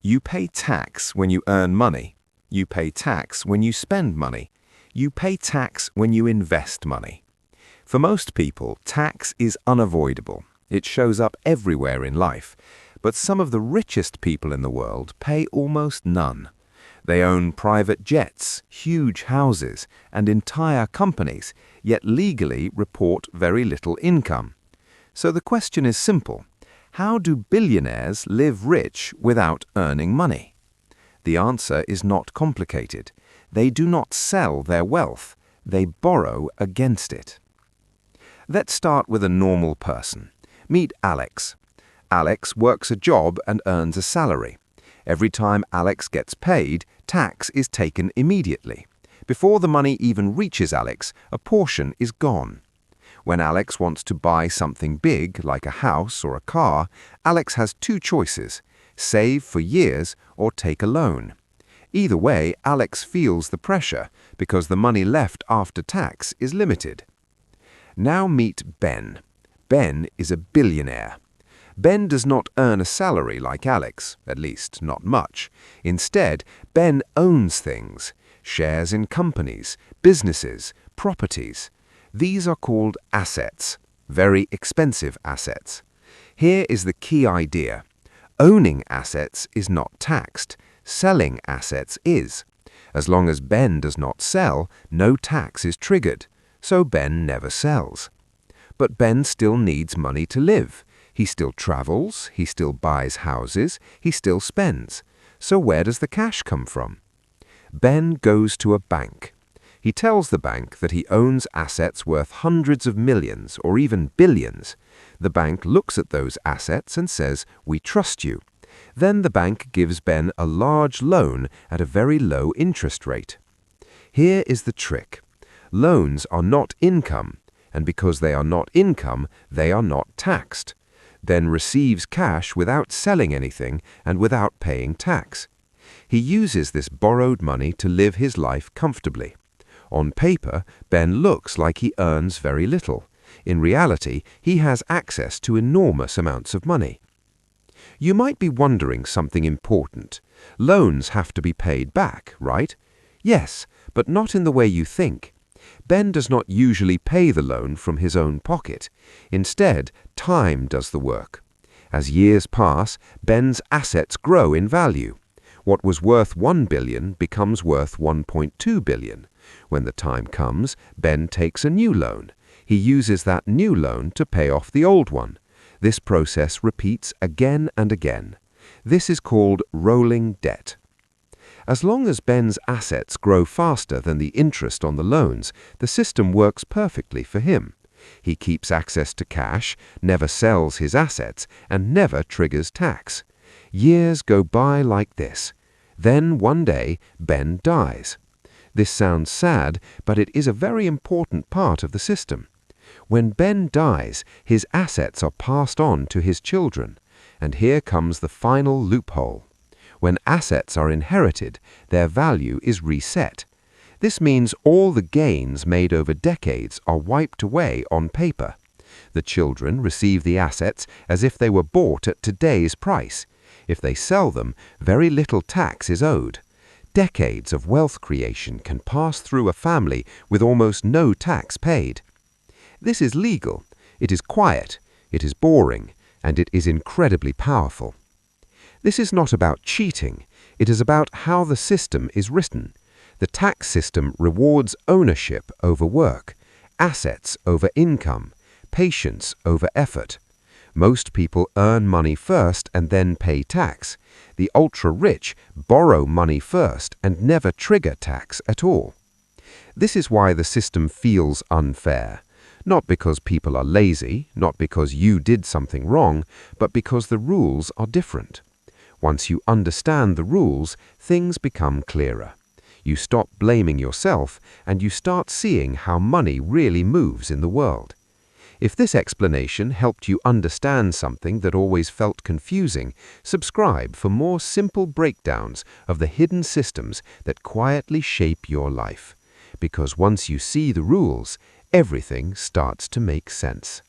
You pay tax when you earn money. You pay tax when you spend money. You pay tax when you invest money. For most people, tax is unavoidable. It shows up everywhere in life. But some of the richest people in the world pay almost none. They own private jets, huge houses, and entire companies, yet legally report very little income. So the question is simple. How do billionaires live rich without earning money? The answer is not complicated. They do not sell their wealth. They borrow against it. Let's start with a normal person. Meet Alex. Alex works a job and earns a salary. Every time Alex gets paid, tax is taken immediately. Before the money even reaches Alex, a portion is gone. When Alex wants to buy something big, like a house or a car, Alex has two choices: save for years or take a loan. Either way, Alex feels the pressure because the money left after tax is limited. Now meet Ben. Ben is a billionaire. Ben does not earn a salary like Alex, at least not much. Instead, Ben owns things, shares in companies, businesses, properties. These are called assets, very expensive assets. Here is the key idea. Owning assets is not taxed. Selling assets is. As long as Ben does not sell, no tax is triggered, so Ben never sells. But Ben still needs money to live. He still travels, he still buys houses, he still spends. So where does the cash come from? Ben goes to a bank. He tells the bank that he owns assets worth hundreds of millions or even billions. The bank looks at those assets and says, "We trust you." Then the bank gives Ben a large loan at a very low interest rate. Here is the trick. Loans are not income, and because they are not income, they are not taxed. Ben receives cash without selling anything and without paying tax. He uses this borrowed money to live his life comfortably. On paper, Ben looks like he earns very little. In reality, he has access to enormous amounts of money. You might be wondering something important. Loans have to be paid back, right? Yes, but not in the way you think. Ben does not usually pay the loan from his own pocket. Instead, time does the work. As years pass, Ben's assets grow in value. What was worth $1 billion becomes worth $1.2 billion. When the time comes, Ben takes a new loan. He uses that new loan to pay off the old one. This process repeats again and again. This is called rolling debt. As long as Ben's assets grow faster than the interest on the loans, the system works perfectly for him. He keeps access to cash, never sells his assets, and never triggers tax. Years go by like this. Then one day, Ben dies. This sounds sad, but it is a very important part of the system. When Ben dies, his assets are passed on to his children. And here comes the final loophole. When assets are inherited, their value is reset. This means all the gains made over decades are wiped away on paper. The children receive the assets as if they were bought at today's price. If they sell them, very little tax is owed. Decades of wealth creation can pass through a family with almost no tax paid. This is legal, it is quiet, it is boring, and it is incredibly powerful. This is not about cheating, it is about how the system is written. The tax system rewards ownership over work, assets over income, patience over effort. Most people earn money first and then pay tax. The ultra-rich borrow money first and never trigger tax at all. This is why the system feels unfair. Not because people are lazy, not because you did something wrong, but because the rules are different. Once you understand the rules, things become clearer. You stop blaming yourself and you start seeing how money really moves in the world. If this explanation helped you understand something that always felt confusing, subscribe for more simple breakdowns of the hidden systems that quietly shape your life. Because once you see the rules, everything starts to make sense.